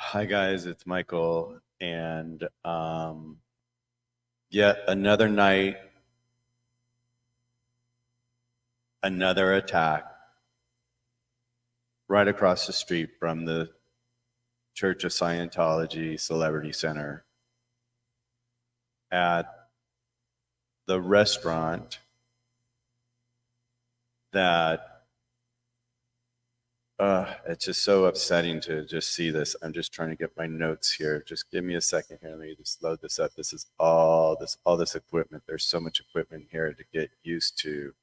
Hi guys, it's Michael, and yet another night, another attack right across the street from the Church of Scientology Celebrity Center at the restaurant that it's just so upsetting to just see this. I'm just trying to get my notes here. Just give me a second here. Let me just load this up. This is all this equipment. There's so much equipment here to get used to.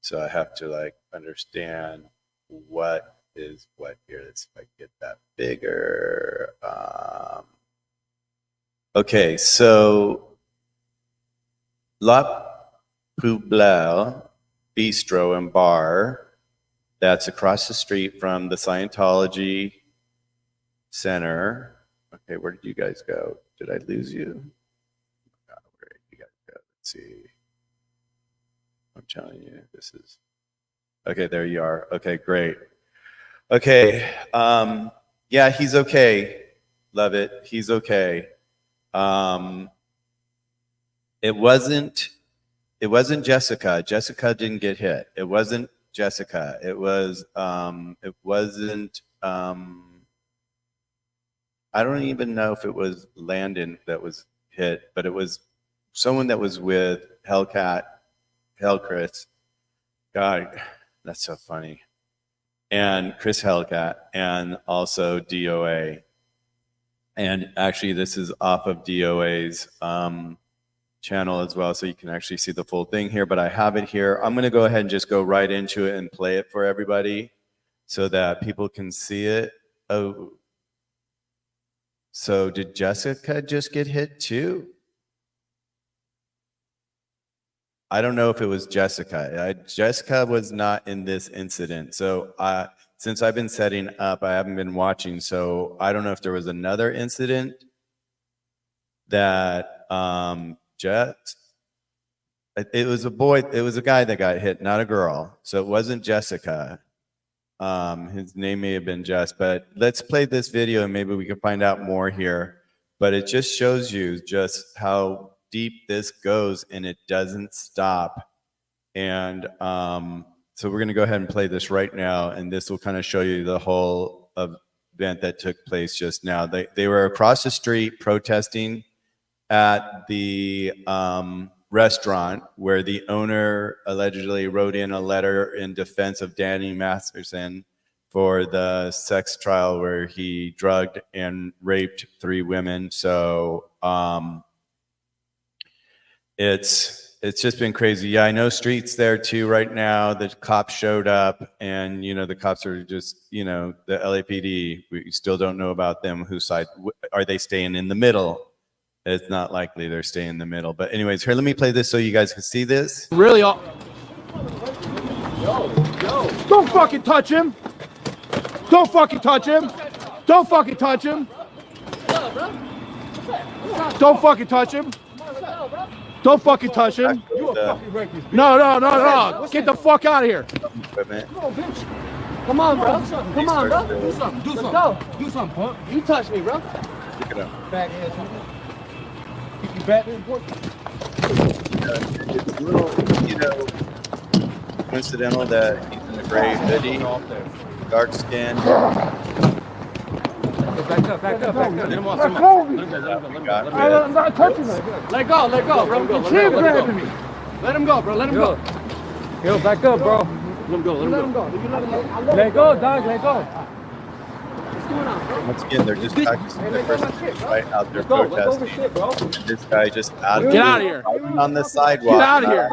So I have to like understand what is what here. Let's see if I can get that bigger. Okay, so La Poubelle Bistro and Bar, that's across the street from the Scientology Center. Okay, where did you guys go? Did I lose you? Oh, where did you guys go? Let's see. I'm telling you, this is... Okay, there you are. Okay, great. Okay, yeah, he's okay. Love it. He's okay. It wasn't Jessica. Jessica didn't get hit. It wasn't Jessica. It wasn't, I don't even know if it was Landon that was hit, but it was someone that was with Hellchris. God, that's so funny. And Chris Hellcat, and also DOA. And actually, this is off of DOA's channel as well, so you can actually see the full thing here, but I have it here. I'm going to go ahead and just go right into it and play it for everybody so that people can see it. Oh, so did Jessica just get hit too? I don't know if it was Jessica. Jessica was not in this incident. So since I've been setting up, I haven't been watching, so I don't know if there was another incident that it was a boy, it was a guy that got hit, not a girl. So it wasn't Jessica. His name may have been Jess, but let's play this video and maybe we can find out more here. But it just shows you just how deep this goes, and it doesn't stop. And so we're going to go ahead and play this right now, and this will kind of show you the whole event that took place just now. They were across the street protesting at the restaurant where the owner allegedly wrote in a letter in defense of Danny Masterson for the sex trial where he drugged and raped 3 women. So it's just been crazy. Yeah, I know Street's there too right now. The cops showed up, and the cops are just, the LAPD, we still don't know about them. Whose side are they staying in the middle? It's not likely they're staying in the middle. But anyways, here, let me play this so you guys can see this. Really? Yo. Don't fucking touch him. Don't fucking touch him. Don't fucking touch him. Don't fucking touch him. Don't fucking touch him. You a fucking rapist. No. Get the fuck out of here. Come on, bro. Come on, bro. Do something. Do something. Do something, punk. You touch me, bro. Pick it up. Back ass. You back there, boy. It's a little, coincidental that he's in a gray hoodie, dark skin. Back up. Let him off. I'm not touching him. Let go, bro. Keep grabbing me. Let him go, bro. Let him go. Yo, back up, bro. Let him go. Let go, dog. Let go. What's going on, bro? Once again, they're just practicing their first right out there protesting. This guy just get out of here on the sidewalk. Get out of here.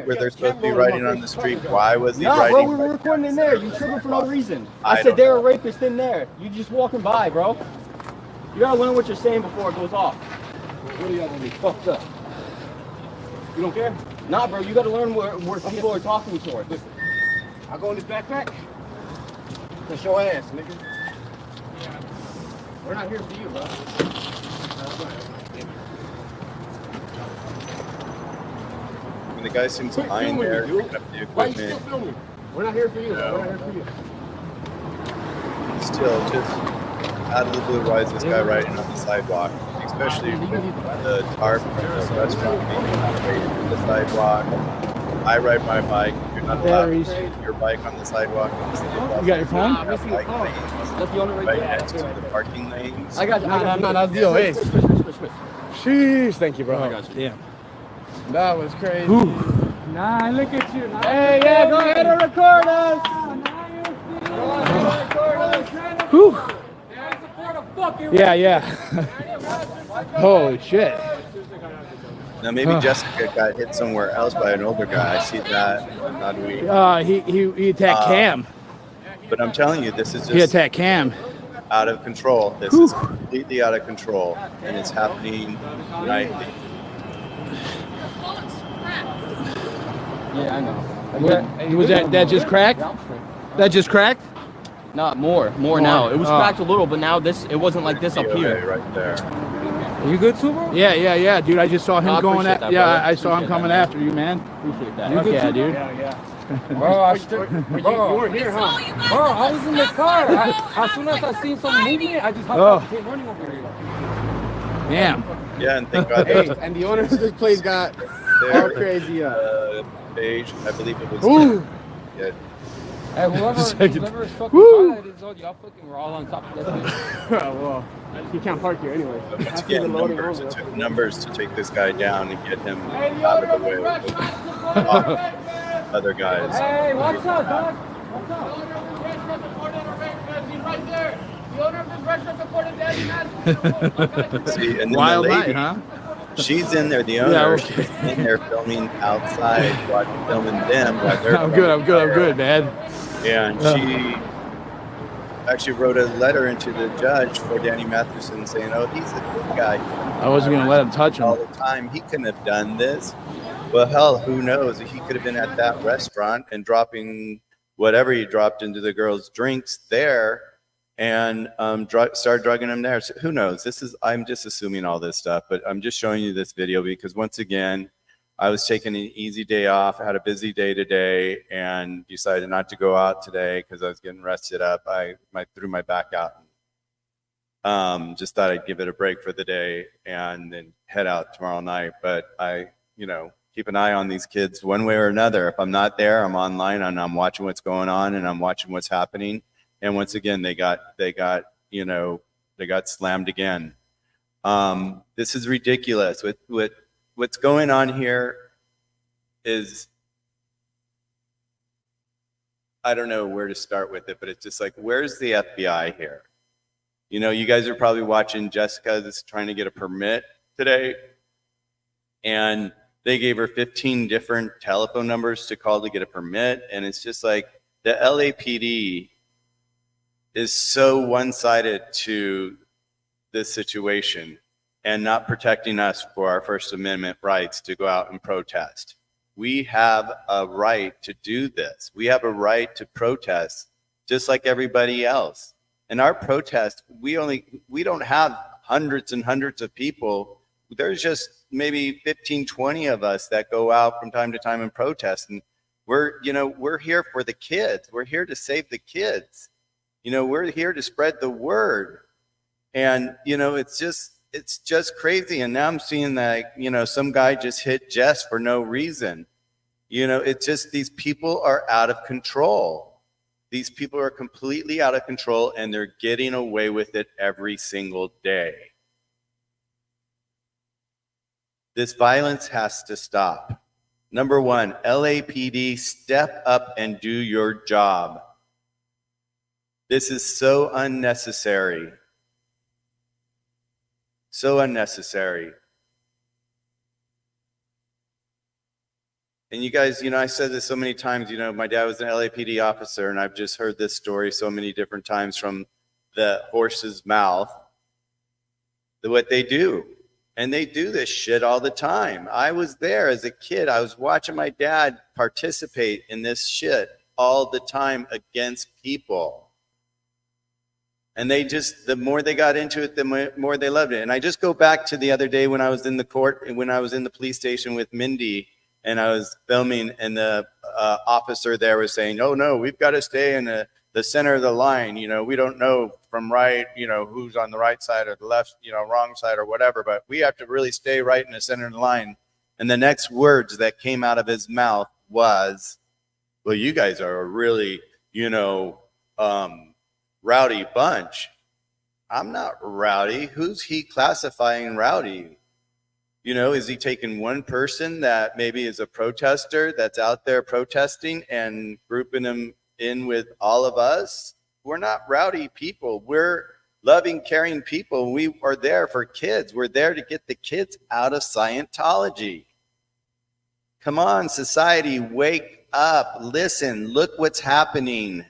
Where they're supposed to be riding on the street. Why was he Nah, riding? bro, we were recording in there. You tripping for no reason. I said they're a rapist in there. You just walking by, bro. You gotta learn what you're saying before it goes off. What are y'all gonna be fucked up? You don't care? Nah, bro, you gotta learn where people are talking towards. Listen, I go in this backpack. That's your ass, nigga. We're not here for you, bro. When the guy seems behind there, picking up the Why you still equipment, filming? We're not here for you, bro. We're not here for you. still just, out of the blue, why is this guy riding on the sidewalk? Especially with the tarp from the restaurant being on the sidewalk. I ride my bike. You're not allowed to ride your bike on the sidewalk. You got your phone? I'm missing your phone. That's the only Right right next to the parking lanes. I got you. No, that's the OA. Sheesh, thank you, bro. I got you. Damn. That was crazy. Nah, look at you. Hey, yeah, go ahead and record us. Yeah. Holy shit. Now maybe Jessica got hit somewhere else by an older guy. I see that. Not we. He attacked Cam. But I'm telling you, this is He just attacked Cam. out of control. This is completely out of control, and it's happening nightly. Yeah, I know. Was that just cracked? That just cracked? Not more now. It was cracked a little, but now it wasn't like this up here. Right there. You good too, bro? Yeah, dude. I just saw him going at. that, Yeah, brother. I saw him coming after you, man. Appreciate that. Heck yeah, dude. Bro, you weren't here, huh? Bro, I was in the car. As soon as I seen some movement, I just hopped out and came running over here. Damn. Yeah, and thank God Hey, and the owner of this place got all crazy. beige. I believe it was. Ooh. Yeah. Hey, whoever is fucking Woo. car that is on, y'all fucking were all on top of that thing. Well, you can't park here anyway. But once again, numbers. It took numbers to take this guy down and get him out of the way with other guys. Hey, watch out, dog. Watch out. See, and then Wild the lady, night, huh? she's in there. The owner, Yeah, okay. she's in there filming outside, filming them while they're. I'm good, man. And she actually wrote a letter into the judge for Danny Matheson saying, "Oh, he's a good guy. I wasn't gonna let him touch all him. the time. He couldn't have done this." Well, hell, who knows? He could have been at that restaurant and dropping whatever he dropped into the girls' drinks there, and start drugging them there. So who knows? I'm just assuming all this stuff, but I'm just showing you this video because once again, I was taking an easy day off. I had a busy day today and decided not to go out today because I was getting rested up. I threw my back out. Just thought I'd give it a break for the day and then head out tomorrow night. But I, keep an eye on these kids one way or another. If I'm not there, I'm online and I'm watching what's going on and I'm watching what's happening. And once again, they got slammed again. This is ridiculous. What's going on here is, I don't know where to start with it, but it's just like, where's the FBI here? You guys are probably watching Jessica that's trying to get a permit today, and they gave her 15 different telephone numbers to call to get a permit, and it's just like the LAPD is so one-sided to this situation and not protecting us for our First Amendment rights to go out and protest. We have a right to do this. We have a right to protest just like everybody else. And our protest, we don't have hundreds and hundreds of people. There's just maybe 15, 20 of us that go out from time to time and protest. And we're here for the kids. We're here to save the kids. We're here to spread the word. And, it's just crazy. And now I'm seeing that, some guy just hit Jess for no reason. It's just, these people are out of control. These people are completely out of control and they're getting away with it every single day. This violence has to stop. Number one, LAPD, step up and do your job. This is so unnecessary. So unnecessary. And you guys, I said this so many times, my dad was an LAPD officer, and I've just heard this story so many different times from the horse's mouth, what they do. And they do this shit all the time. I was there as a kid. I was watching my dad participate in this shit all the time against people. And the more they got into it, the more they loved it. And I just go back to the other day when I was in the court, when I was in the police station with Mindy, and I was filming, and the officer there was saying, "Oh no, we've got to stay in a the center of the line. We don't know from right, who's on the right side or the left, wrong side or whatever, but we have to really stay right in the center of the line. And the next words that came out of his mouth was, well, you guys are a really, rowdy bunch. I'm not rowdy. Who's he classifying rowdy? Is he taking one person that maybe is a protester that's out there protesting and grouping them in with all of us? We're not rowdy people. We're loving, caring people. We are there for kids. We're there to get the kids out of Scientology. Come on, society, wake up. Listen, look what's happening.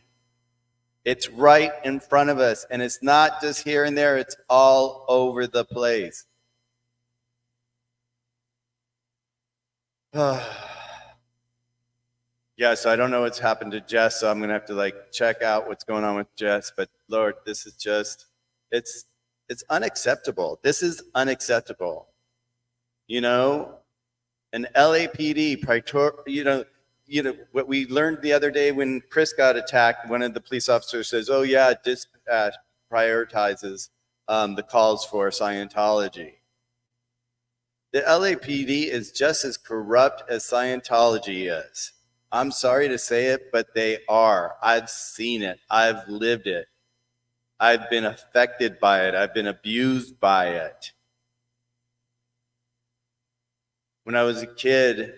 It's right in front of us, and it's not just here and there. It's all over the place. Yeah, so I don't know what's happened to Jess, so I'm going to have to check out what's going on with Jess. But Lord, this is just, it's unacceptable. This is unacceptable. An LAPD, what we learned the other day when Chris got attacked, one of the police officers says, oh yeah, dispatch prioritizes the calls for Scientology. The LAPD is just as corrupt as Scientology is. I'm sorry to say it, but they are. I've seen it. I've lived it. I've been affected by it. I've been abused by it. When I was a kid,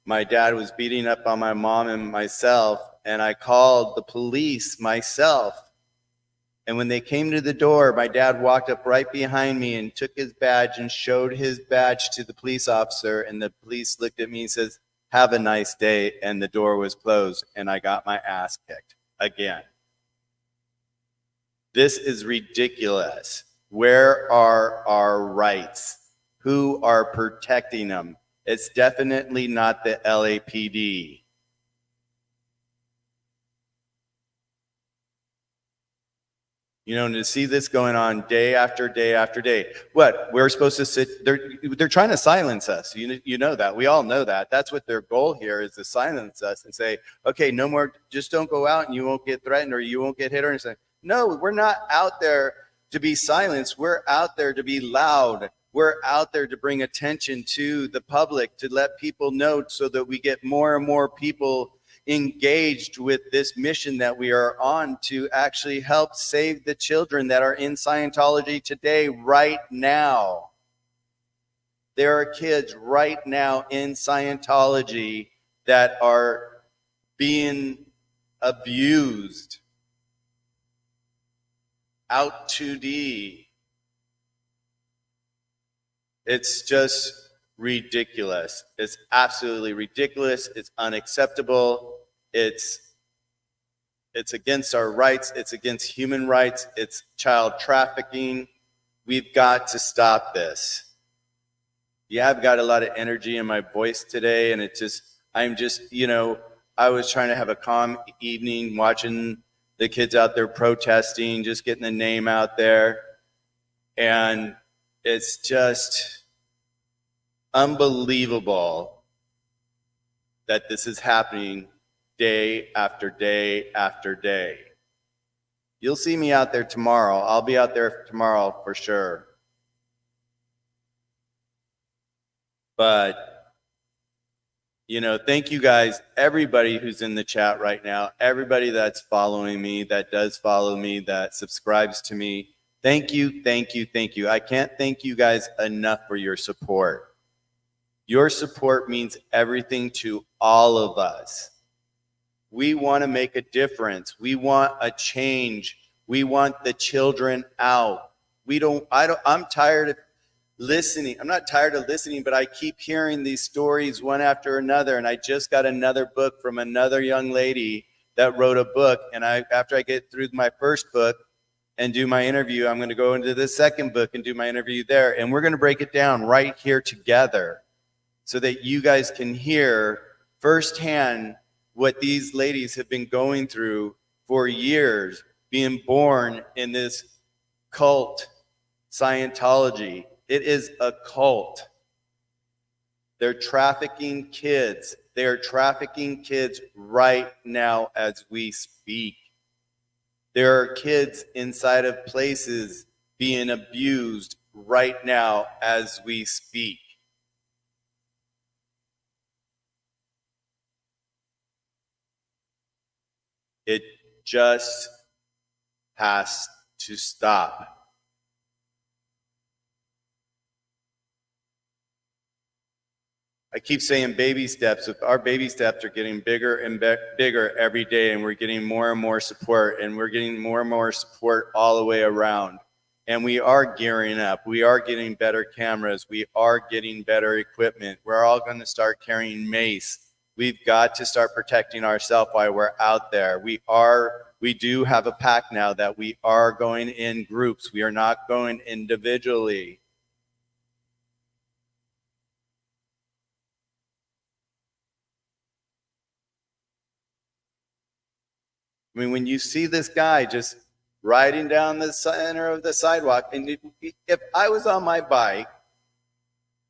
my dad was beating up on my mom and myself, and I called the police myself. And when they came to the door, my dad walked up right behind me and took his badge and showed his badge to the police officer. And the police looked at me and says, have a nice day. And the door was closed, and I got my ass kicked again. This is ridiculous. Where are our rights? Who are protecting them? It's definitely not the LAPD. And to see this going on day after day after day. What? We're supposed to sit, they're trying to silence us. You know that. We all know that. That's what their goal here is, to silence us and say, okay, no more, just don't go out and you won't get threatened or you won't get hit or anything. No, we're not out there to be silenced. We're out there to be loud. We're out there to bring attention to the public, to let people know so that we get more and more people engaged with this mission that we are on to actually help save the children that are in Scientology today, right now. There are kids right now in Scientology that are being abused out 2D. It's just ridiculous. It's absolutely ridiculous. It's unacceptable. It's against our rights. It's against human rights. It's child trafficking. We've got to stop this. Yeah, I've got a lot of energy in my voice today, and I was trying to have a calm evening watching the kids out there protesting, just getting the name out there. And it's just unbelievable that this is happening day after day after day. You'll see me out there tomorrow. I'll be out there tomorrow for sure. But, thank you guys, everybody who's in the chat right now, everybody that's following me, that does follow me, that subscribes to me. Thank you, thank you, thank you. I can't thank you guys enough for your support. Your support means everything to all of us. We want to make a difference. We want a change. We want the children out. I'm tired of listening. I'm not tired of listening, but I keep hearing these stories one after another. And I just got another book from another young lady that wrote a book. And after I get through my first book and do my interview, I'm going to go into the second book and do my interview there. And we're going to break it down right here together so that you guys can hear firsthand what these ladies have been going through for years, being born in this cult, Scientology. It is a cult. They're trafficking kids. They are trafficking kids right now as we speak. There are kids inside of places being abused right now as we speak. It just has to stop. I keep saying baby steps. Our baby steps are getting bigger and bigger every day, and we're getting more and more support, and we're getting more and more support all the way around. And we are gearing up. We are getting better cameras. We are getting better equipment. We're all going to start carrying mace. We've got to start protecting ourselves while we're out there. We do have a pack now that we are going in groups. We are not going individually. I mean, when you see this guy just riding down the center of the sidewalk, and if I was on my bike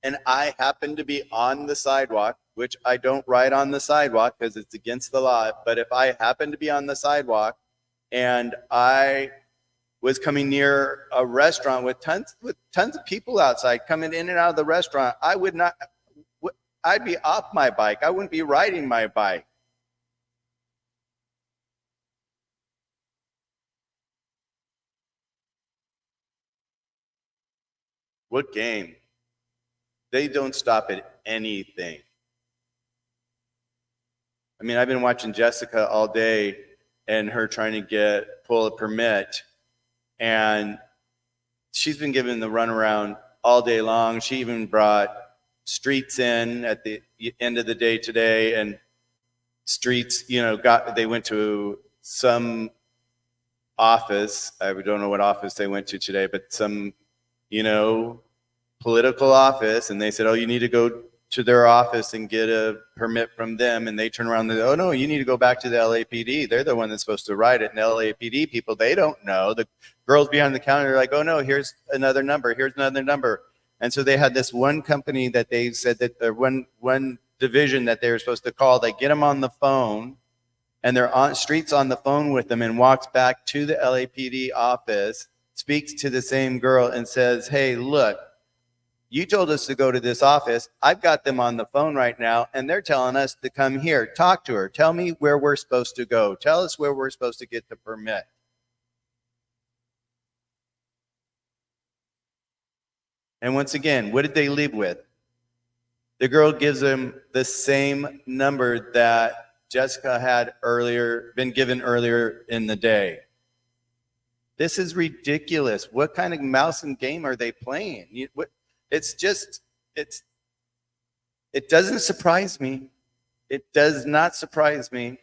and I happened to be on the sidewalk, which I don't ride on the sidewalk because it's against the law, but if I happened to be on the sidewalk and I was coming near a restaurant with tons of people outside coming in and out of the restaurant, I'd be off my bike. I wouldn't be riding my bike. What game? They don't stop at anything. I mean, I've been watching Jessica all day and her trying to pull a permit, and she's been given the runaround all day long. She even brought Streets in at the end of the day today, and Streets, they went to some office. I don't know what office they went to today, but some political office, and they said, oh, you need to go to their office and get a permit from them, and they turn around and they go, oh no, you need to go back to the LAPD. They're the one that's supposed to write it, and LAPD people, they don't know. The girls behind the counter are like, oh no, here's another number, and so they had this one company that they said that one division that they were supposed to call. They get them on the phone, and they're on Streets on the phone with them, and walks back to the LAPD office, speaks to the same girl and says, hey, look, you told us to go to this office. I've got them on the phone right now, and they're telling us to come here. Talk to her. Tell me where we're supposed to go. Tell us where we're supposed to get the permit. And once again, what did they leave with? The girl gives them the same number that Jessica had been given earlier in the day. This is ridiculous. What kind of mouse and game are they playing? It doesn't surprise me. It does not surprise me.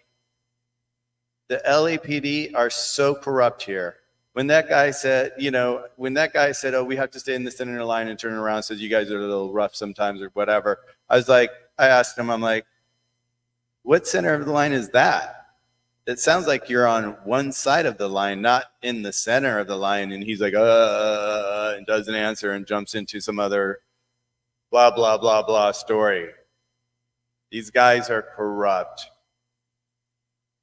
The LAPD are so corrupt here. When that guy said, oh, we have to stay in the center line and turn around, says you guys are a little rough sometimes or whatever. I asked him, I'm like, what center of the line is that? It sounds like you're on one side of the line, not in the center of the line. And he's like, and doesn't answer and jumps into some other blah, blah, blah, blah story. These guys are corrupt.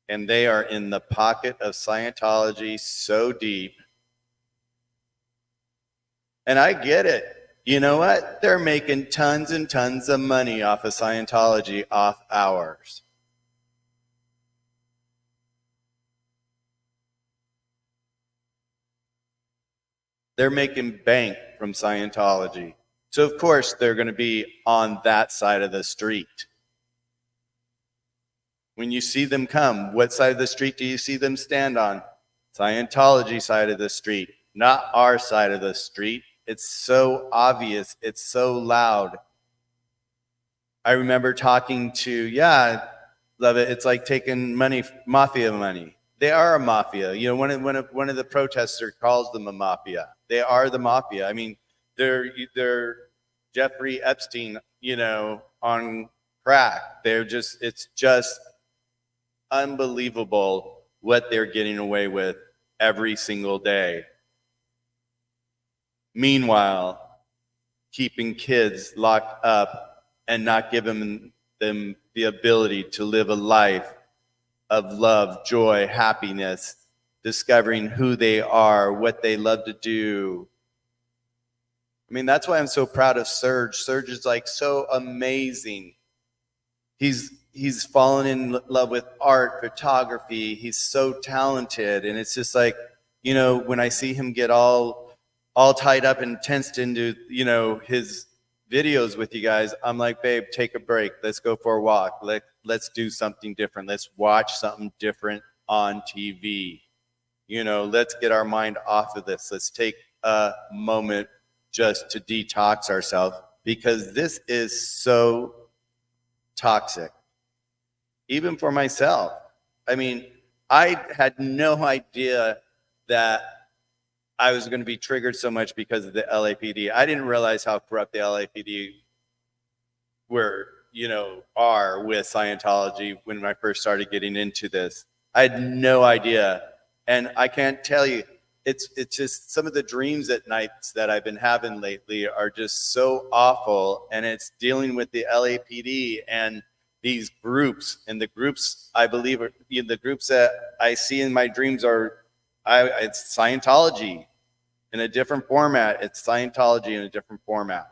And they are in the pocket of Scientology so deep. And I get it. You know what? They're making tons and tons of money off of Scientology off hours. They're making bank from Scientology. So, of course, they're going to be on that side of the street. When you see them come, what side of the street do you see them stand on? Scientology side of the street, not our side of the street. It's so obvious. It's so loud. I remember talking to, love it. It's like taking money, mafia money. They are a mafia. One of the protesters calls them a mafia. They are the mafia. I mean, they're Jeffrey Epstein, on crack. It's just unbelievable what they're getting away with every single day. Meanwhile, keeping kids locked up and not giving them the ability to live a life of love, joy, happiness, discovering who they are, what they love to do. I mean, that's why I'm so proud of Serge. Serge is like so amazing. He's fallen in love with art, photography. He's so talented. And it's just like, you know, when I see him get all tied up and tensed into, you know, his videos with you guys, I'm like, babe, take a break. Let's go for a walk. Let's do something different. Let's watch something different on TV. You know, let's get our mind off of this. Let's take a moment just to detox ourselves, because this is so toxic, even for myself. I mean, I had no idea that I was going to be triggered so much because of the LAPD. I didn't realize how corrupt the LAPD are with Scientology when I first started getting into this. I had no idea. And I can't tell you, it's just some of the dreams at nights that I've been having lately are just so awful. And it's dealing with the LAPD and these groups. And the groups, I believe, are the groups that I see in my dreams it's Scientology in a different format. It's Scientology in a different format.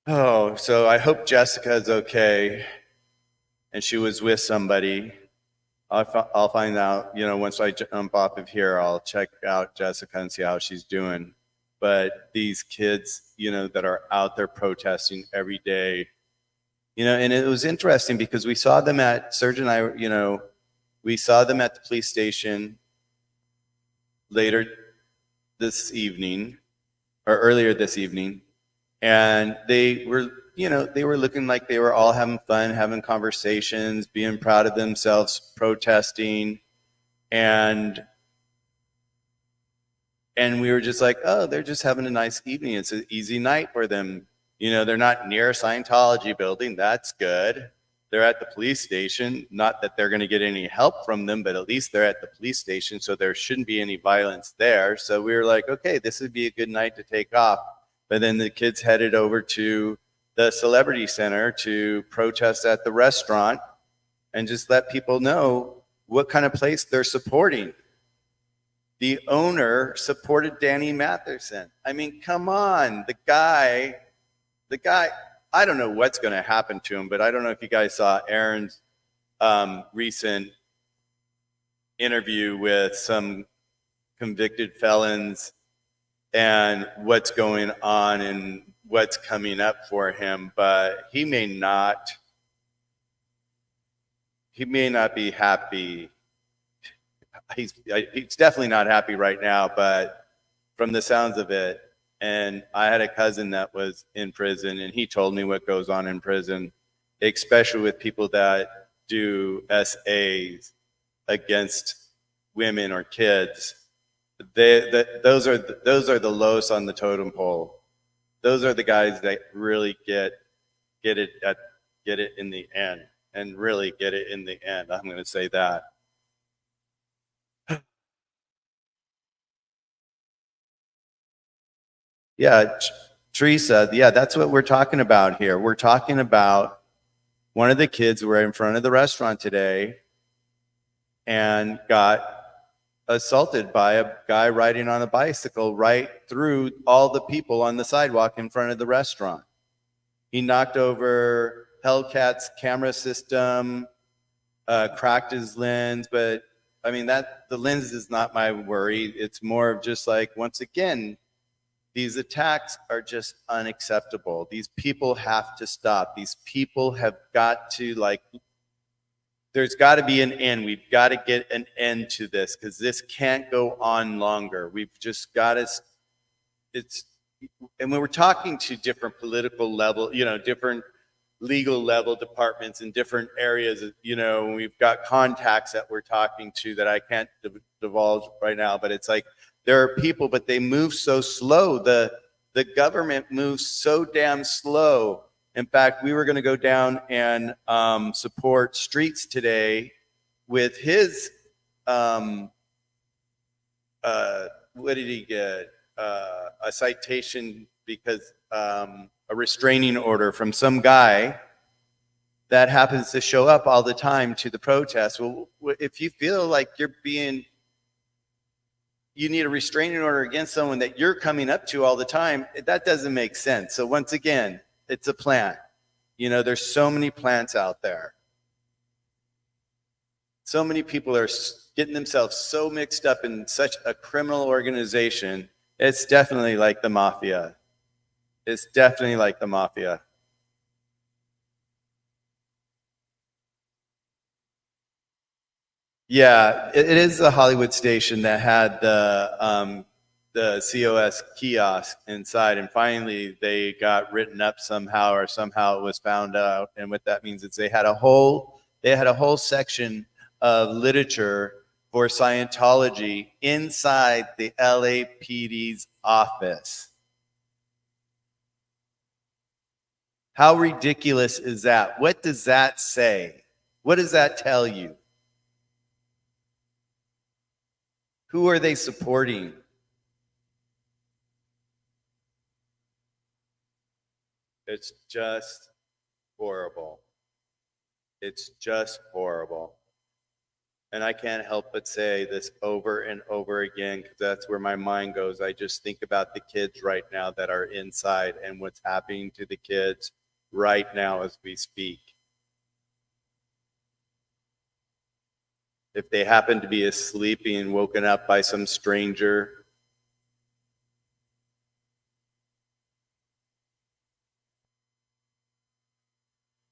Oh, so I hope Jessica is okay and she was with somebody. I'll find out, you know, once I jump off of here, I'll check out Jessica and see how she's doing. But these kids, you know, that are out there protesting every day, you know, and it was interesting because we saw them Serge and I, you know, we saw them at the police station later this evening, or earlier this evening, and they were, you know, they were looking like they were all having fun, having conversations, being proud of themselves, protesting, and we were just like, oh, they're just having a nice evening. It's an easy night for them. You know, they're not near a Scientology building. That's good. They're at the police station. Not that they're going to get any help from them, but at least they're at the police station, so there shouldn't be any violence there. So we were like, okay, this would be a good night to take off. But then the kids headed over to the Celebrity Center to protest at the restaurant and just let people know what kind of place they're supporting. The owner supported Danny Matheson. I mean, come on, the guy, I don't know what's going to happen to him, but I don't know if you guys saw Aaron's recent interview with some convicted felons and what's going on and what's coming up for him, but he may not be happy. He's definitely not happy right now, but from the sounds of it, and I had a cousin that was in prison, and he told me what goes on in prison, especially with people that do SAs against women or kids. Those are the lowest on the totem pole. Those are the guys that really get it in the end, and really get it in the end. I'm going to say that. Yeah, Teresa, yeah, that's what we're talking about here. We're talking about one of the kids were in front of the restaurant today and got assaulted by a guy riding on a bicycle right through all the people on the sidewalk in front of the restaurant. He knocked over Hellcat's camera system, cracked his lens, but I mean, the lens is not my worry. It's more of just like, once again, these attacks are just unacceptable. These people have to stop. These people have got to, like, there's got to be an end. We've got to get an end to this, because this can't go on longer. We've just got to, and when we're talking to different political level, you know, different legal level departments in different areas, you know, we've got contacts that we're talking to that I can't divulge right now, but it's like, there are people, but they move so slow. The government moves so damn slow. In fact, we were going to go down and support Streets today with his, what did he get? A citation because a restraining order from some guy that happens to show up all the time to the protests. Well, if you feel like you need a restraining order against someone that you're coming up to all the time, that doesn't make sense. So once again, it's a plant. There's so many plants out there. So many people are getting themselves so mixed up in such a criminal organization. It's definitely like the mafia. It's definitely like the mafia. Yeah, it is the Hollywood station that had the COS kiosk inside, and finally they got written up somehow, or somehow it was found out. And what that means is they had a whole section of literature for Scientology inside the LAPD's office. How ridiculous is that? What does that say? What does that tell you? Who are they supporting? It's just horrible. It's just horrible. And I can't help but say this over and over again, because that's where my mind goes. I just think about the kids right now that are inside and what's happening to the kids right now as we speak. If they happen to be asleep and woken up by some stranger,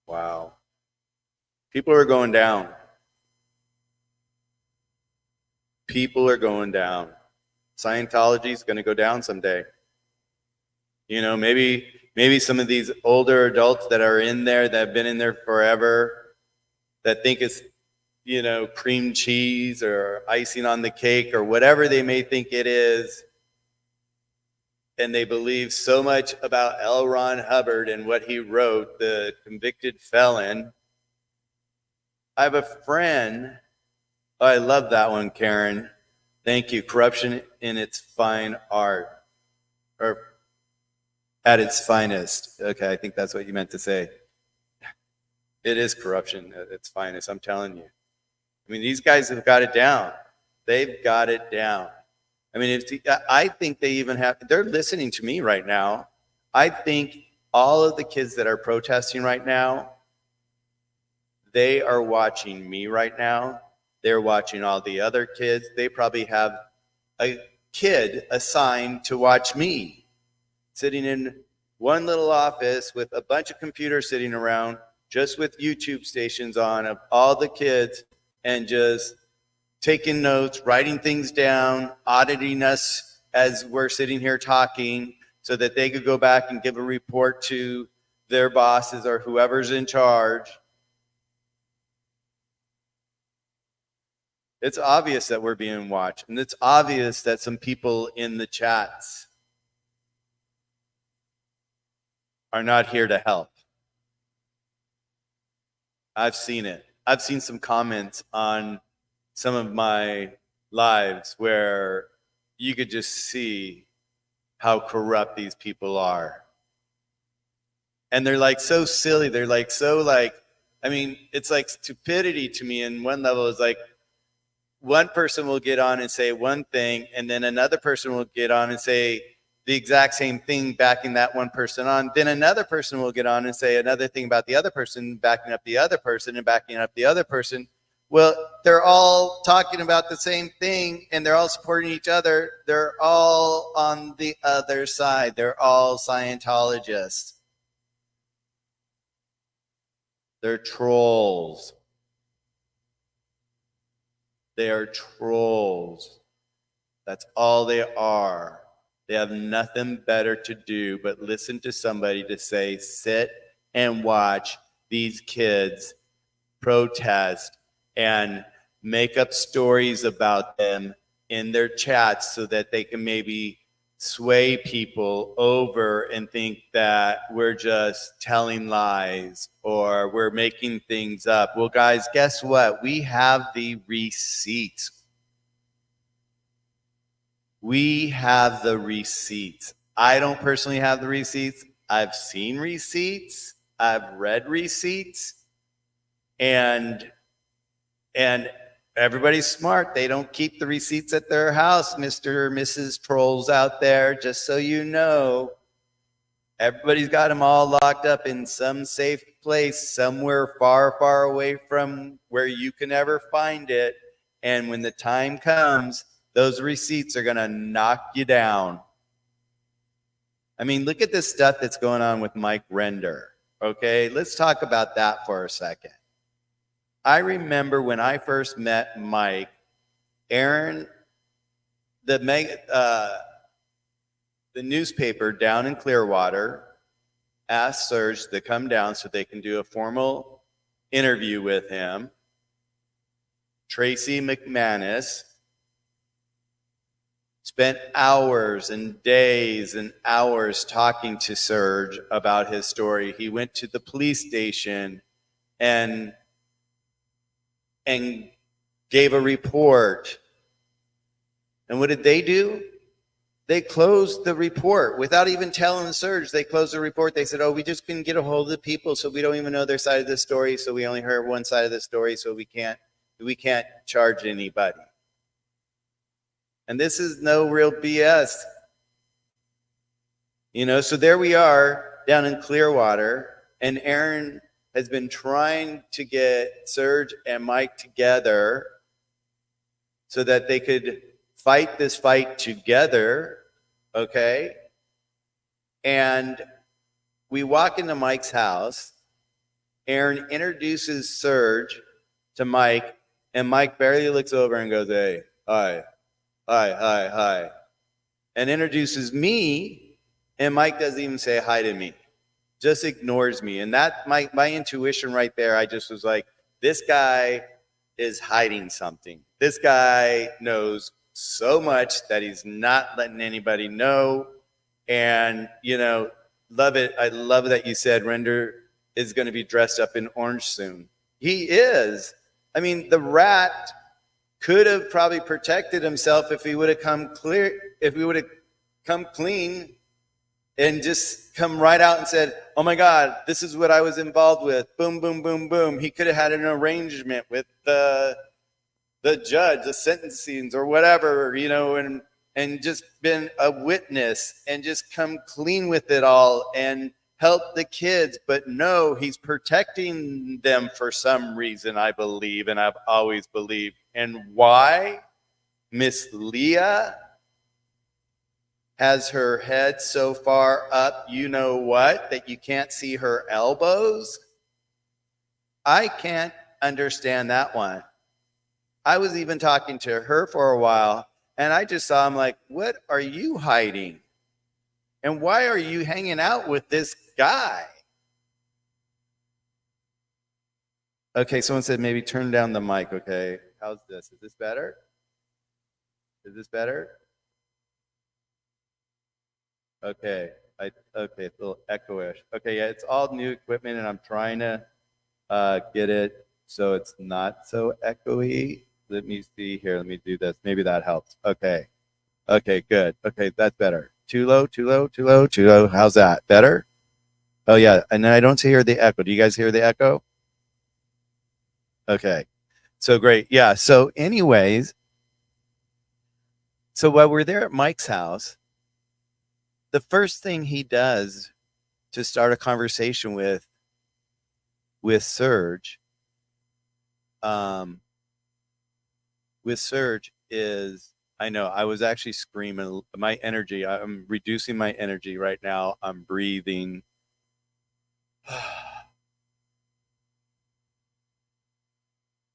wow. People are going down. People are going down. Scientology is going to go down someday. Maybe some of these older adults that are in there, that have been in there forever, that think it's, cream cheese or icing on the cake or whatever they may think it is, and they believe so much about L. Ron Hubbard and what he wrote, the convicted felon. I have a friend. Oh, I love that one, Karen. Thank you. Corruption in its fine art, or at its finest. Okay, I think that's what you meant to say. It is corruption at its finest, I'm telling you. I mean, these guys have got it down. They've got it down. I mean, I think they even they're listening to me right now. I think all of the kids that are protesting right now, they are watching me right now. They're watching all the other kids. They probably have a kid assigned to watch me, sitting in one little office with a bunch of computers sitting around, just with YouTube stations on of all the kids, and just taking notes, writing things down, auditing us as we're sitting here talking, so that they could go back and give a report to their bosses or whoever's in charge. It's obvious that we're being watched, and it's obvious that some people in the chats are not here to help. I've seen it. I've seen some comments on some of my lives where you could just see how corrupt these people are. And they're like so silly. They're like so it's like stupidity to me. And one level is like, one person will get on and say one thing, and then another person will get on and say the exact same thing, backing that one person on. Then another person will get on and say another thing about the other person, backing up the other person and backing up the other person. Well, they're all talking about the same thing, and they're all supporting each other. They're all on the other side. They're all Scientologists. They're trolls. They are trolls. That's all they are. They have nothing better to do but listen to somebody to say, sit and watch these kids protest and make up stories about them in their chats so that they can maybe sway people over and think that we're just telling lies or we're making things up. Well, guys, guess what? We have the receipts. We have the receipts. I don't personally have the receipts. I've seen receipts. I've read receipts. And everybody's smart. They don't keep the receipts at their house, Mr. or Mrs. Trolls out there, just so you know. Everybody's got them all locked up in some safe place somewhere far, far away from where you can ever find it. And when the time comes, those receipts are going to knock you down. I mean, look at this stuff that's going on with Mike Render. Okay, let's talk about that for a second. I remember when I first met Mike, Aaron, the newspaper down in Clearwater asked Serge to come down so they can do a formal interview with him. Tracy McManus spent hours and days and hours talking to Serge about his story. He went to the police station and gave a report. And what did they do? They closed the report without even telling Serge. They closed the report. They said, oh, we just couldn't get a hold of the people, so we don't even know their side of the story, so we only heard one side of the story, so we can't charge anybody. And this is no real BS. You know, so there we are down in Clearwater, and Aaron has been trying to get Serge and Mike together so that they could fight this fight together, okay? And we walk into Mike's house. Aaron introduces Serge to Mike, and Mike barely looks over and goes, hey, hi, and introduces me, and Mike doesn't even say hi to me. Just ignores me. And that, my intuition right there, I just was like, this guy is hiding something. This guy knows so much that he's not letting anybody know. And, you know, love it. I love that you said Render is going to be dressed up in orange soon. He is. I mean, the rat could have probably protected himself if he would have come clean and just come right out and said, oh my God, this is what I was involved with. Boom, boom, boom, boom. He could have had an arrangement with the judge, the sentencings or whatever, you know, and just been a witness and just come clean with it all and help the kids. But no, he's protecting them for some reason, I believe, and I've always believed. And why? Miss Leah has her head so far up, you know what, that you can't see her elbows? I can't understand that one. I was even talking to her for a while, and I just saw him like, what are you hiding? And why are you hanging out with this guy? Okay, someone said maybe turn down the mic, okay? How's this? Is this better? Is this better? Okay, okay, it's a little echo-ish. Okay, yeah, it's all new equipment, and I'm trying to get it so it's not so echoey. Let me see here. Let me do this. Maybe that helps. Okay. Okay, good. Okay, that's better. Too low, too low, too low, too low. How's that? Better? Oh, yeah. And then I don't hear the echo. Do you guys hear the echo? Okay. So great. Yeah. So anyways, so while we're there at Mike's house, the first thing he does to start a conversation with Serge, is, I know, I was actually screaming. My energy, I'm reducing my energy right now. I'm breathing.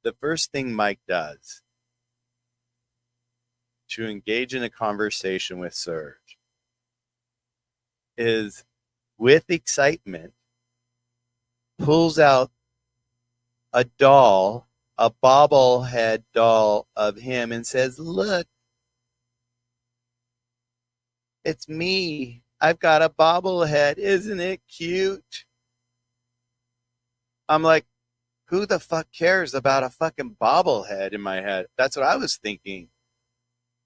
The first thing Mike does to engage in a conversation with Serge is, with excitement, pulls out a doll, a bobblehead doll of him, and says, look, it's me. I've got a bobblehead. Isn't it cute? I'm like, who the fuck cares about a fucking bobblehead in my head? That's what I was thinking.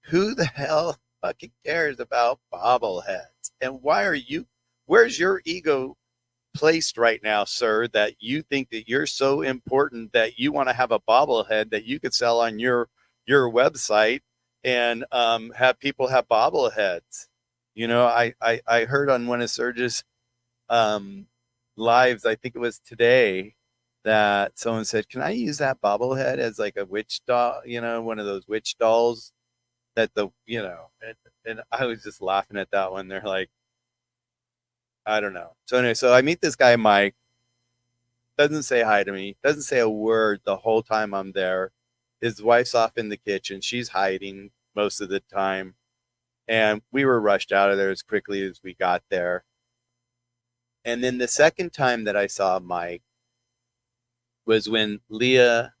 Who the hell fucking cares about bobbleheads? And why are you, where's your ego placed right now, sir, that you think that you're so important that you want to have a bobblehead that you could sell on your website and have people have bobbleheads. You know, I heard on one of Serge's lives, I think it was today, that someone said, "Can I use that bobblehead as like a witch doll? You know, one of those witch dolls that and I was just laughing at that one. They're like, I don't know. So anyway, so I meet this guy, Mike, doesn't say hi to me, doesn't say a word the whole time I'm there. His wife's off in the kitchen. She's hiding most of the time. And we were rushed out of there as quickly as we got there. And then the second time that I saw Mike was when Leah,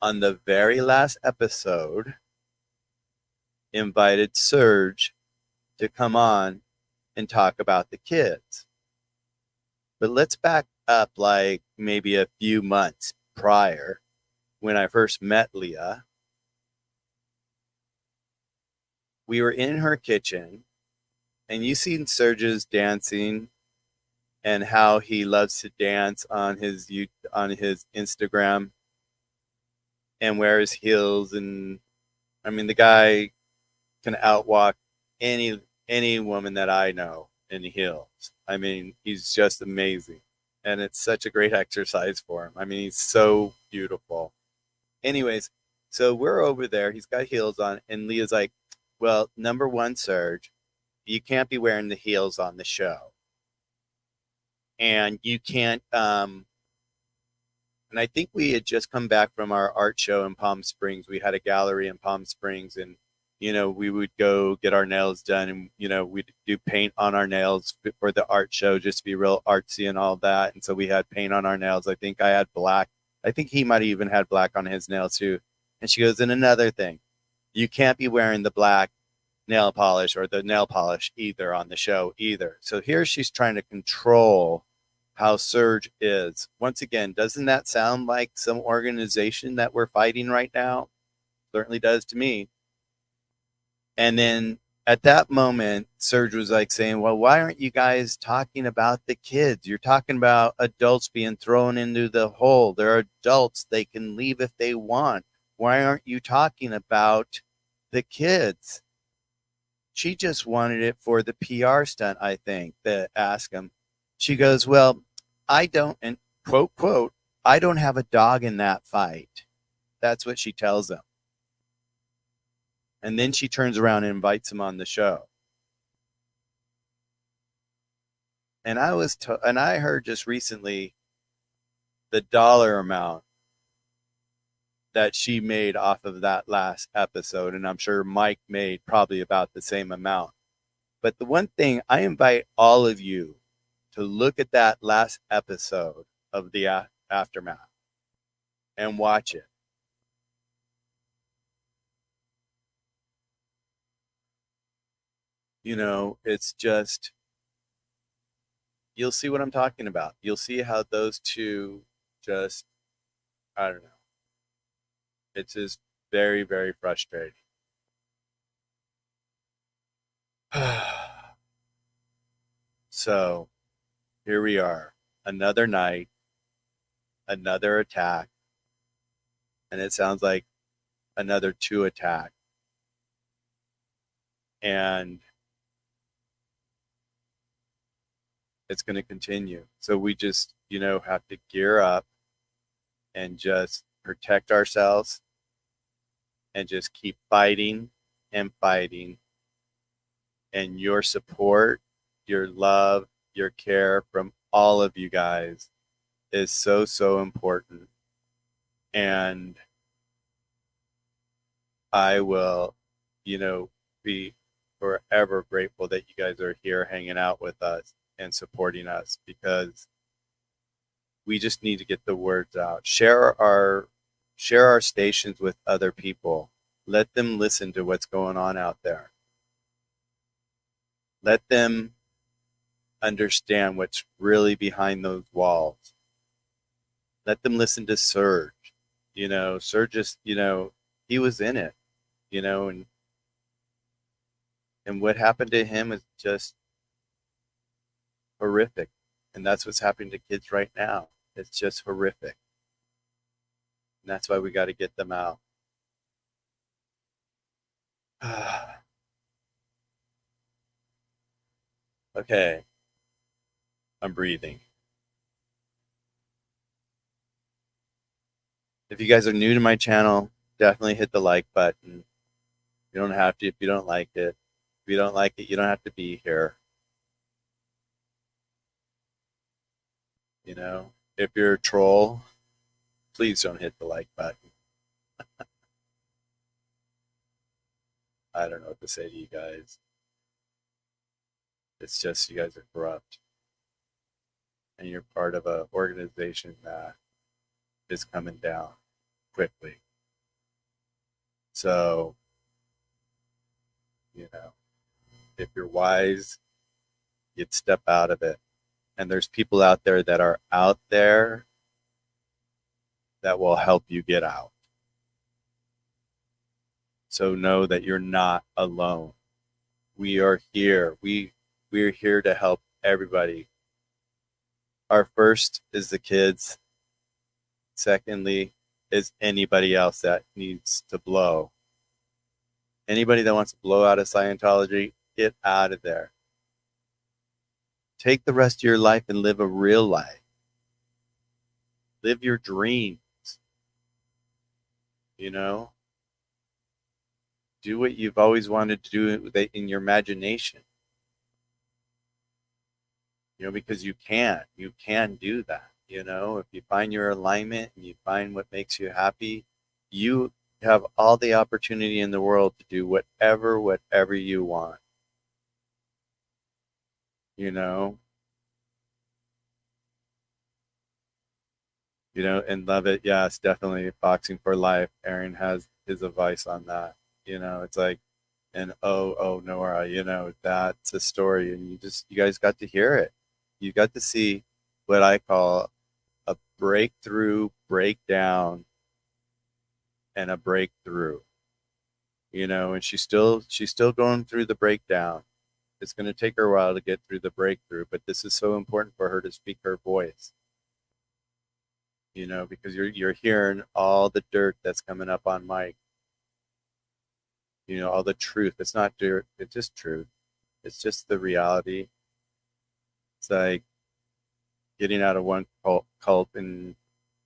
on the very last episode, invited Serge to come on and talk about the kids. But let's back up like maybe a few months prior when I first met Leah. We were in her kitchen, and you seen Serge's dancing and how he loves to dance on his Instagram and wears heels, and I mean the guy can outwalk any woman that I know in heels. I mean, he's just amazing, and it's such a great exercise for him. I mean, he's so beautiful. Anyways, so we're over there. He's got heels on, and Leah's like, "Well, number one, Serge, you can't be wearing the heels on the show, and you can't." And I think we had just come back from our art show in Palm Springs. We had a gallery in Palm Springs, and we would go get our nails done, and we'd do paint on our nails for the art show, just to be real artsy and all that. And so we had paint on our nails. I think I had black. I think he might have even had black on his nails too. And she goes, and another thing, you can't be wearing the black nail polish or the nail polish either on the show either. So here she's trying to control how Serge is. Once again, doesn't that sound like some organization that we're fighting right now? Certainly does to me. And then at that moment, Serge was like saying, well, why aren't you guys talking about the kids? You're talking about adults being thrown into the hole. They're adults. They can leave if they want. Why aren't you talking about the kids? She just wanted it for the PR stunt, I think, to ask him. She goes, well, I don't, and quote, quote, I don't have a dog in that fight. That's what she tells him. And then she turns around and invites him on the show. And I heard just recently the dollar amount that she made off of that last episode, and I'm sure Mike made probably about the same amount. But the one thing, I invite all of you to look at that last episode of the Aftermath and watch it. It's just, you'll see what I'm talking about. You'll see how those two just, I don't know. It's just very, very frustrating. So here we are, another night, another attack, and it sounds like another 2 attack. And it's going to continue. So we just, have to gear up and just protect ourselves and just keep fighting and fighting. And your support, your love, your care from all of you guys is so, so important. And I will, be forever grateful that you guys are here hanging out with us and supporting us, because we just need to get the words out. Share our stations with other people. Let them listen to what's going on out there. Let them understand what's really behind those walls. Let them listen to Serge. Serge just, he was in it, and what happened to him is just horrific. And that's what's happening to kids right now. It's just horrific. And that's why we got to get them out. Okay. I'm breathing. If you guys are new to my channel, definitely hit the like button. You don't have to if you don't like it. If you don't like it, you don't have to be here. You know, if you're a troll, please don't hit the like button. I don't know what to say to you guys. It's just you guys are corrupt. And you're part of an organization that is coming down quickly. So, you know, if you're wise, you'd step out of it. And there's people out there that are out there that will help you get out. So know that you're not alone. We are here. We're here to help everybody. Our first is the kids. Secondly, is anybody else that needs to blow. Anybody that wants to blow out of Scientology, get out of there. Take the rest of your life and live a real life. Live your dreams. You know? Do what you've always wanted to do in your imagination. You know, because you can do that. You know, if you find your alignment and you find what makes you happy, you have all the opportunity in the world to do whatever you want. You know, and love it. Yes, definitely boxing for life. Aaron has his advice on that. You know, it's like, and Nora, you know, that's a story, and you guys got to hear it. You got to see what I call a breakthrough, breakdown, and a breakthrough. You know, and she's still going through the breakdown. It's going to take her a while to get through the breakthrough, but this is so important for her to speak her voice. You know, because you're hearing all the dirt that's coming up on Mike. You know, all the truth. It's not dirt, it's just truth. It's just the reality. It's like getting out of one cult and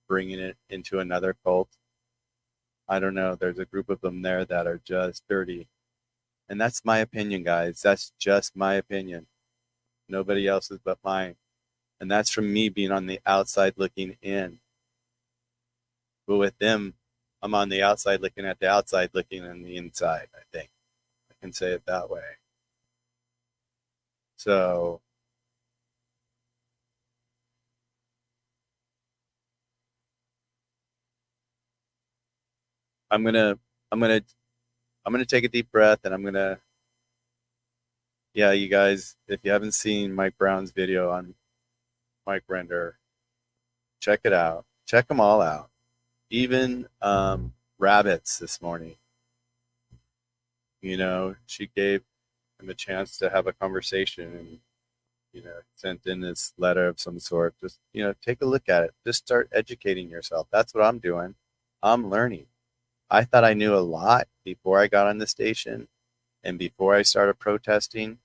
bringing it into another cult. I don't know. There's a group of them there that are just dirty. And that's my opinion, guys. That's just my opinion. Nobody else's but mine. And that's from me being on the outside looking in. But with them, I'm on the outside looking at the outside looking on the inside, I think. I can say it that way. So I'm gonna take a deep breath, and yeah, you guys, if you haven't seen Mike Brown's video on Mike Render, check it out. Check them all out. Even Rabbits this morning. You know, she gave him a chance to have a conversation and, you know, sent in this letter of some sort. Just, you know, take a look at it. Just start educating yourself. That's what I'm doing. I'm learning. I thought I knew a lot before I got on the station and before I started protesting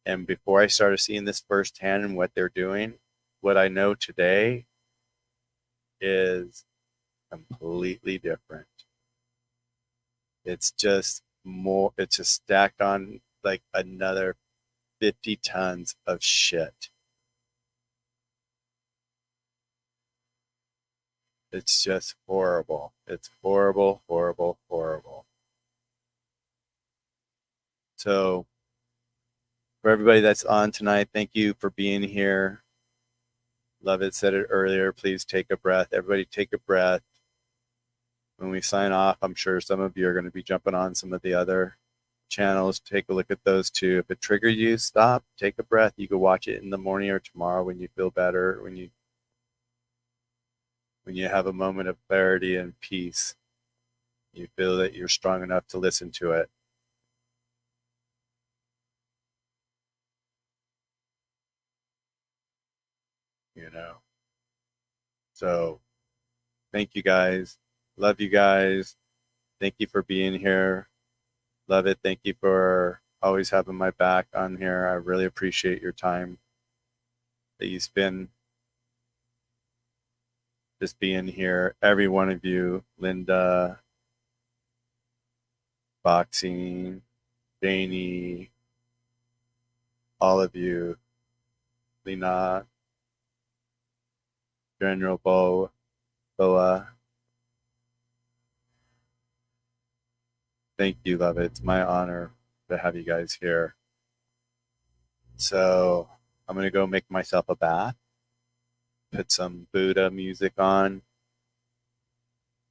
and before I started seeing this firsthand and what they're doing. What I know today is completely different. It's just more, it's just stacked on like another 50 tons of shit. It's just horrible. It's horrible, horrible, horrible. So for everybody that's on tonight, thank you for being here. Love it, said it earlier. Please take a breath. Everybody take a breath. When we sign off, I'm sure some of you are going to be jumping on some of the other channels. Take a look at those too. If it triggered you, stop, take a breath. You can watch it in the morning or tomorrow when you feel better, when you have a moment of clarity and peace. You feel that you're strong enough to listen to it. you know. So thank you guys. Love you guys. Thank you for being here. Love it. Thank you for always having my back on here. I really appreciate your time that you spend just being here. Every one of you, Linda, Boxing, Janie, all of you, Lena, General Boa. Thank you, love it. It's my honor to have you guys here. So I'm going to go make myself a bath, put some Buddha music on,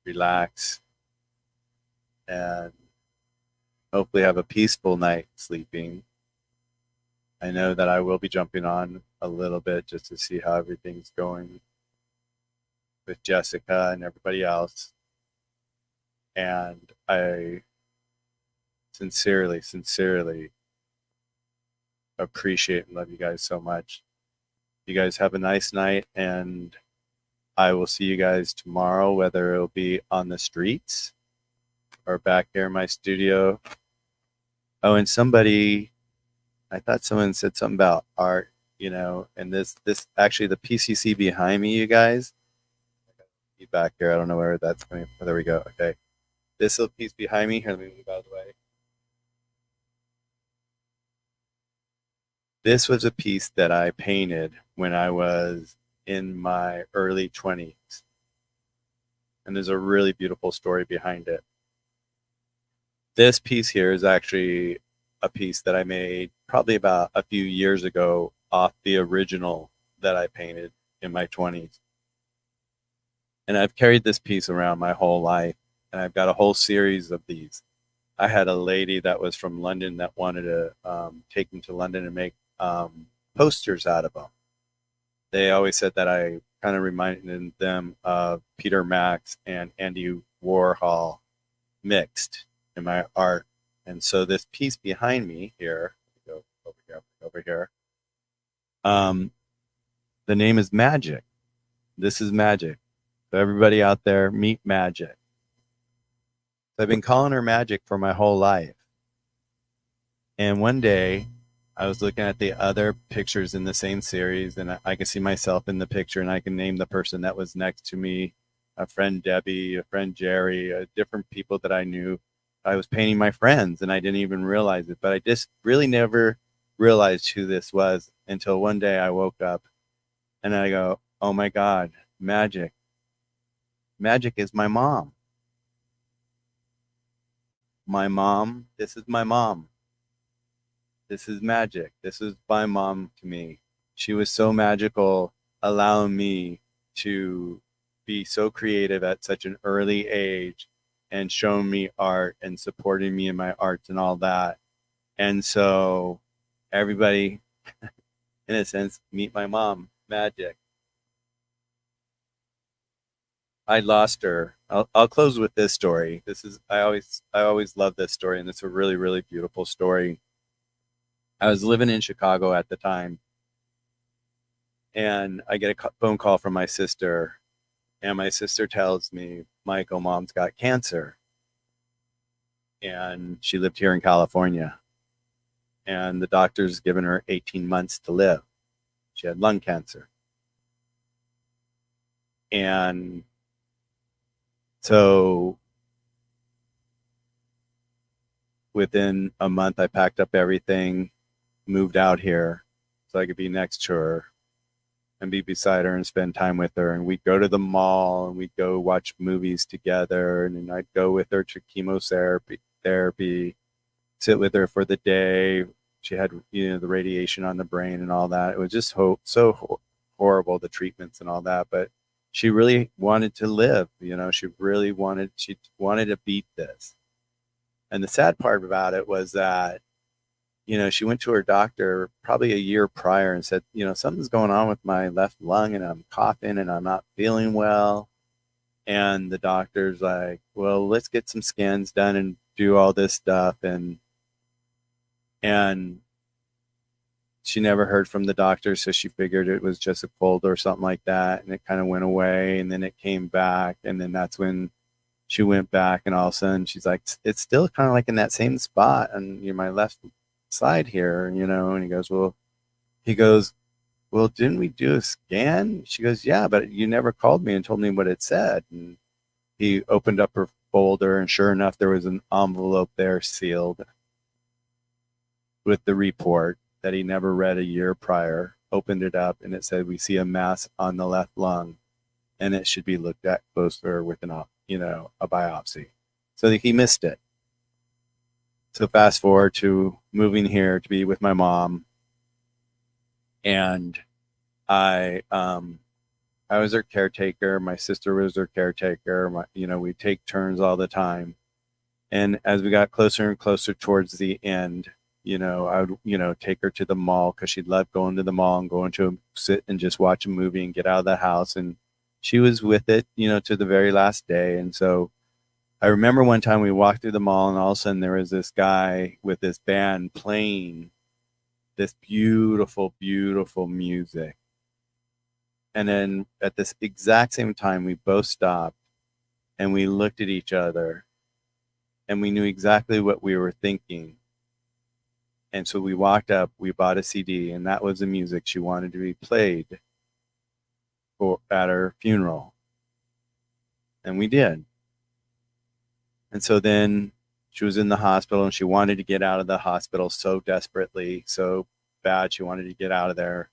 relax, and hopefully have a peaceful night sleeping. I know that I will be jumping on a little bit just to see how everything's going with Jessica and everybody else. And I sincerely appreciate and love you guys so much. You guys have a nice night, and I will see you guys tomorrow, whether it'll be on the streets or back here in my studio. Oh, and I thought someone said something about art, and this actually the PCC behind me, you guys. Back here, I don't know where that's coming from. There we go. Okay. This little piece behind me, here, let me move out of the way. This was a piece that I painted when I was in my early 20s. And there's a really beautiful story behind it. This piece here is actually a piece that I made probably about a few years ago off the original that I painted in my 20s. And I've carried this piece around my whole life, and I've got a whole series of these. I had a lady that was from London that wanted to take them to London and make posters out of them. They always said that I kind of reminded them of Peter Max and Andy Warhol mixed in my art. And so this piece behind me here, go over here. The name is Magic. This is Magic. So everybody out there, meet Magic. So I've been calling her Magic for my whole life. And one day I was looking at the other pictures in the same series, and I could see myself in the picture, and I can name the person that was next to me, a friend Debbie, a friend Jerry, different people that I knew. I was painting my friends, and I didn't even realize it, but I just really never realized who this was until one day I woke up and I go, oh my God, Magic. Magic is my mom. My mom, this is my mom. This is Magic. This is my mom to me. She was so magical, allowing me to be so creative at such an early age and showing me art and supporting me in my arts and all that. And so everybody, in a sense, meet my mom, Magic. I lost her. I'll close with this story. I always love this story, and it's a really, really beautiful story. I was living in Chicago at the time, and I get a phone call from my sister, and my sister tells me, Michael, mom's got cancer. And she lived here in California, and the doctor's given her 18 months to live. She had lung cancer. And so within a month, I packed up everything, moved out here so I could be next to her and be beside her and spend time with her. And we'd go to the mall and we'd go watch movies together. And then I'd go with her to chemotherapy, sit with her for the day. She had, the radiation on the brain and all that. It was just so horrible, the treatments and all that. But she really wanted to live. She wanted to beat this. And the sad part about it was that, she went to her doctor probably a year prior and said, something's going on with my left lung and I'm coughing and I'm not feeling well. And the doctor's like, well, let's get some scans done and do all this stuff. And she never heard from the doctor, so she figured it was just a cold or something like that, and it kind of went away, and then it came back, and then that's when she went back, and all of a sudden she's like, it's still kind of like in that same spot on my left side here, and he goes, well, didn't we do a scan? She goes, yeah, but you never called me and told me what it said. And he opened up her folder, and sure enough, there was an envelope there sealed with the report that he never read a year prior. Opened it up, and it said, we see a mass on the left lung, and it should be looked at closer with a biopsy. So he missed it. So fast forward to moving here to be with my mom, and I was her caretaker. My sister was her caretaker. We take turns all the time. And as we got closer and closer towards the end, I would, take her to the mall because she'd love going to the mall and going to sit and just watch a movie and get out of the house. And she was with it, to the very last day. And so I remember one time we walked through the mall, and all of a sudden there was this guy with this band playing this beautiful, beautiful music. And then at this exact same time, we both stopped and we looked at each other, and we knew exactly what we were thinking. And so we walked up, we bought a CD, and that was the music she wanted to be played at her funeral. And we did. And so then she was in the hospital, and she wanted to get out of the hospital so desperately, so bad. She wanted to get out of there.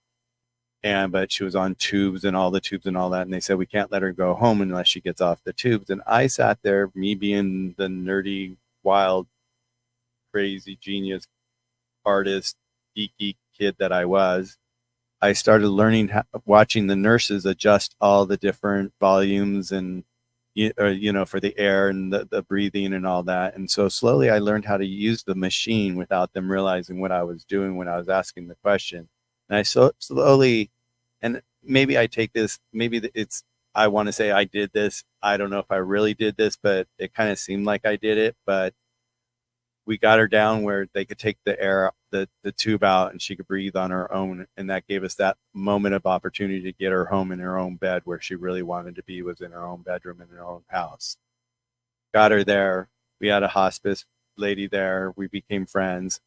But she was on tubes and all the tubes and all that. And they said, we can't let her go home unless she gets off the tubes. And I sat there, me being the nerdy, wild, crazy, genius, artist, geeky kid that I was. I started learning, watching the nurses adjust all the different volumes and, for the air and the breathing and all that. And so slowly I learned how to use the machine without them realizing what I was doing when I was asking the question. And I slowly, and maybe I take this, I want to say I did this. I don't know if I really did this, but it kind of seemed like I did it. But we got her down where they could take the air, the tube out, and she could breathe on her own. And that gave us that moment of opportunity to get her home in her own bed where she really wanted to be, was in her own bedroom in her own house. Got her there. We had a hospice lady there. We became friends.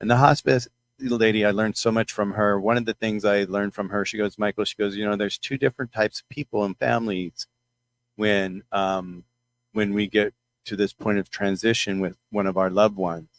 And the hospice lady, I learned so much from her. One of the things I learned from her, she goes, Michael, there's two different types of people and families when we get to this point of transition with one of our loved ones.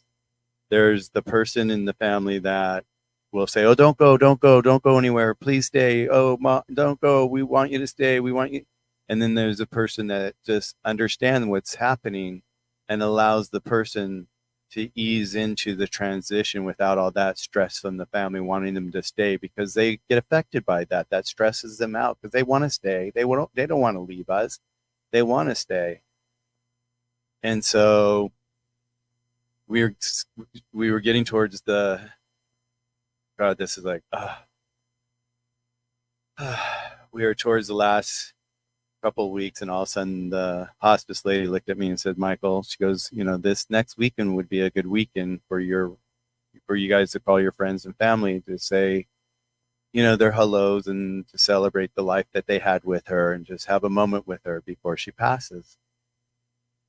There's the person in the family that will say, oh, don't go anywhere. Please stay. Oh, Mom, don't go. We want you to stay. We want you. And then there's a person that just understands what's happening and allows the person to ease into the transition without all that stress from the family wanting them to stay, because they get affected by that. That stresses them out because they want to stay. They don't want to leave us. They want to stay. And so we were getting towards the, God, this is like, we were towards the last couple of weeks, and all of a sudden the hospice lady looked at me and said, Michael, she goes, this next weekend would be a good weekend for you guys to call your friends and family to say, their hellos and to celebrate the life that they had with her and just have a moment with her before she passes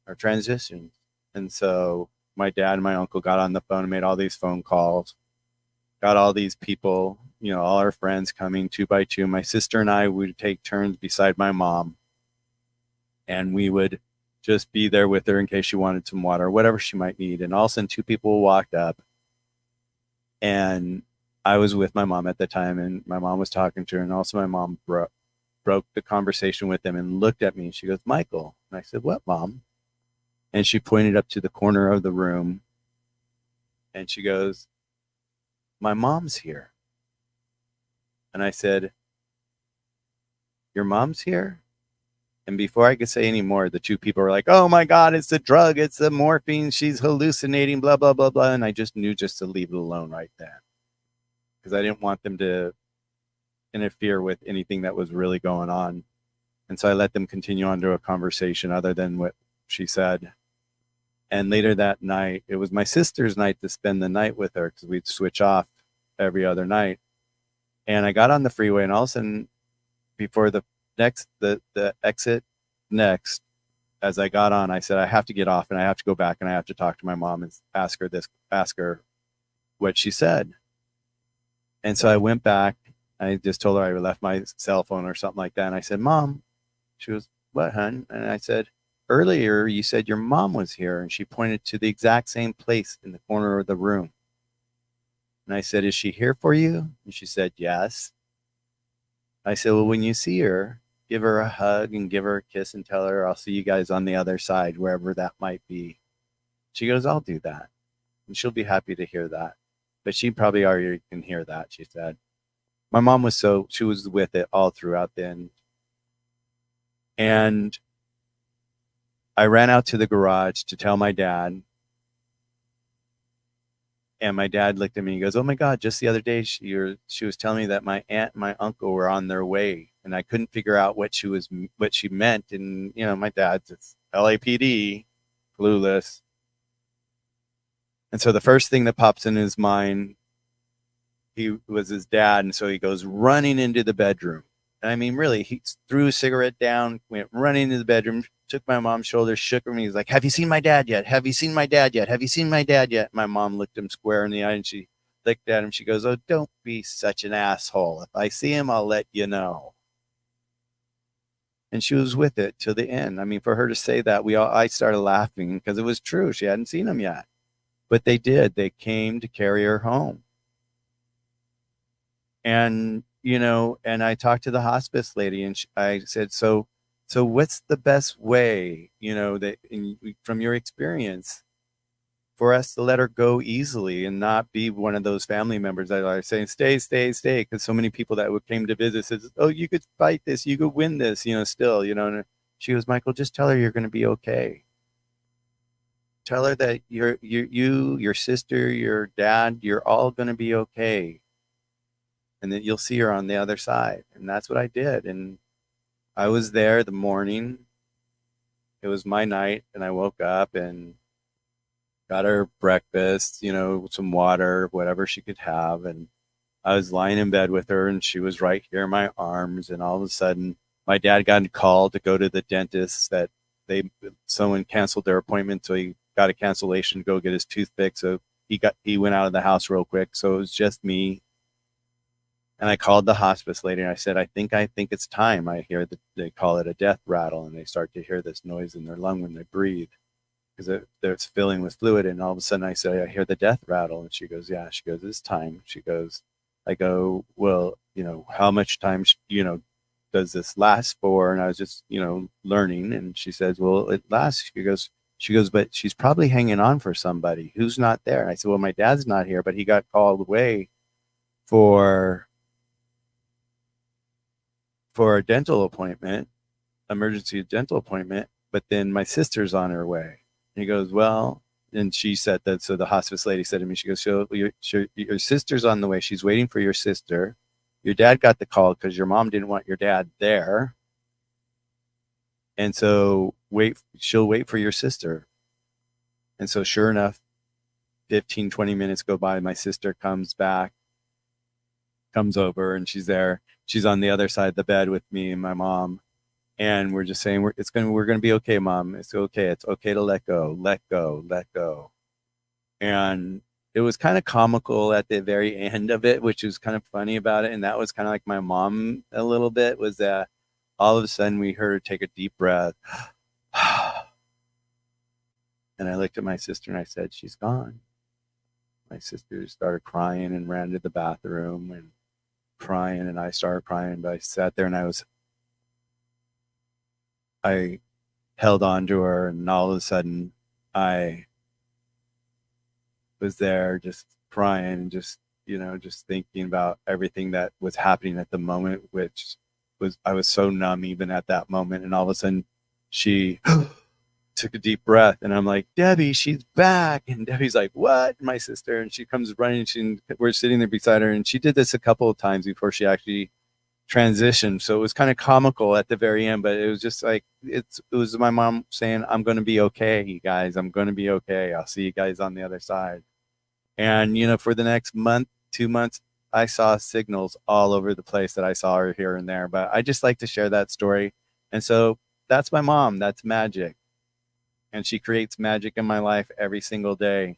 or transitions. And so my dad and my uncle got on the phone and made all these phone calls, got all these people, all our friends coming 2 by 2. My sister and I would take turns beside my mom, and we would just be there with her in case she wanted some water or whatever she might need. And all of a sudden 2 people walked up, and I was with my mom at the time, and my mom was talking to her, and also my mom broke the conversation with them and looked at me, and she goes, Michael. And I said, what, Mom? And she pointed up to the corner of the room, and she goes, my mom's here. And I said, your mom's here? And before I could say any more, the 2 people were like, oh my God, it's the drug, it's the morphine, she's hallucinating, blah, blah, blah, blah. And I just knew just to leave it alone right then, because I didn't want them to interfere with anything that was really going on. And so I let them continue on to a conversation other than what she said. And later that night, it was my sister's night to spend the night with her, because we'd switch off every other night. And I got on the freeway, and all of a sudden, before the exit next, as I got on, I said, I have to get off and I have to go back and I have to talk to my mom and ask her what she said. And so I went back. I just told her I left my cell phone or something like that. And I said, Mom. She was, what, hon? And I said, earlier you said your mom was here. And she pointed to the exact same place in the corner of the room. And I said, is she here for you? And she said, yes. I said, well, when you see her, give her a hug and give her a kiss and tell her I'll see you guys on the other side, wherever that might be. She goes, I'll do that. And she'll be happy to hear that. But she probably already can hear that, she said. My mom was she was with it all throughout then. And I ran out to the garage to tell my dad. And my dad looked at me and he goes, oh my God, just the other day she was telling me that my aunt and my uncle were on their way. And I couldn't figure out what she meant. And, you know, my dad's LAPD, clueless. And so the first thing that pops in his mind, he was his dad. And so he goes running into the bedroom. And I mean, really, he threw a cigarette down, went running into the bedroom, took my mom's shoulder, shook her, and he's like, have you seen my dad yet? Have you seen my dad yet? Have you seen my dad yet? My mom looked him square in the eye and she looked at him. She goes, oh, don't be such an asshole. If I see him, I'll let you know. And she was with it till the end. I mean, for her to say that, I started laughing because it was true. She hadn't seen him yet. But they did. They came to carry her home. And, you know, and I talked to the hospice lady and I said, so what's the best way, you know, from your experience, for us to let her go easily and not be one of those family members that are saying, stay, because so many people that came to visit says, oh, you could fight this, you could win this, you know, still, you know. And she goes, Michael, just tell her you're going to be okay. Tell her that you, your sister, your dad, you're all going to be okay. And that you'll see her on the other side. And that's what I did. And I was there the morning. It was my night. And I woke up and got her breakfast, you know, some water, whatever she could have. And I was lying in bed with her and she was right here in my arms. And all of a sudden, my dad got a call to go to the dentist that someone canceled their appointment. So he got a cancellation to go get his tooth fixed. So he went out of the house real quick. So it was just me. And I called the hospice lady and I said, I think it's time. I hear that they call it a death rattle, and they start to hear this noise in their lung when they breathe because they're filling with fluid. And all of a sudden I say, I hear the death rattle. And she goes, yeah. She goes, it's time. She goes, I go, well, you know, how much time, you know, does this last for? And I was just, you know, learning. And she says, well, it lasts. She goes, but she's probably hanging on for somebody who's not there. And I said, well, my dad's not here, but he got called away for a dental appointment, emergency dental appointment, but then my sister's on her way. And he goes, well, and she said that, so the hospice lady said to me, she goes, so your sister's on the way. She's waiting for your sister. Your dad got the call because your mom didn't want your dad there. And so she'll wait for your sister. And so sure enough, 15, 20 minutes go by. My sister comes over and she's there. She's on the other side of the bed with me and my mom. And we're just saying, we're going to be okay, Mom. It's okay. It's okay to let go, let go, let go. And it was kind of comical at the very end of it, which was kind of funny about it. And that was kind of like my mom a little bit, was that all of a sudden we heard her take a deep breath. And I looked at my sister and I said, she's gone. My sister started crying and ran to the bathroom and crying, and I started crying, but I sat there and I held on to her, and all of a sudden I was there just crying and just, you know, just thinking about everything that was happening at the moment, which was, I was so numb even at that moment. And all of a sudden she took a deep breath and I'm like, Debbie, she's back. And Debbie's like, what? My sister. And she comes running. We're sitting there beside her. And she did this a couple of times before she actually transitioned. So it was kind of comical at the very end, but it was just like, it was my mom saying, I'm going to be okay, you guys. I'm going to be okay. I'll see you guys on the other side. And, you know, for the next month, 2 months, I saw signals all over the place that I saw her here and there, but I just like to share that story. And so that's my mom. That's magic. And she creates magic in my life every single day.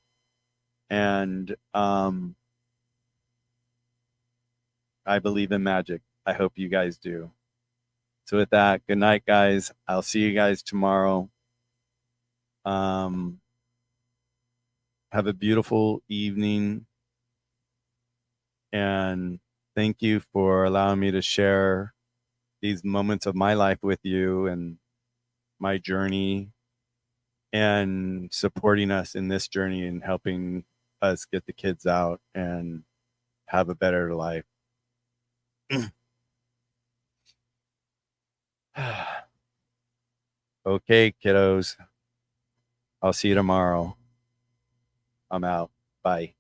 And I believe in magic. I hope you guys do. So with that, good night, guys. I'll see you guys tomorrow. Have a beautiful evening. And thank you for allowing me to share these moments of my life with you and my journey and supporting us in this journey and helping us get the kids out and have a better life. Okay, kiddos. I'll see you tomorrow. I'm out. Bye.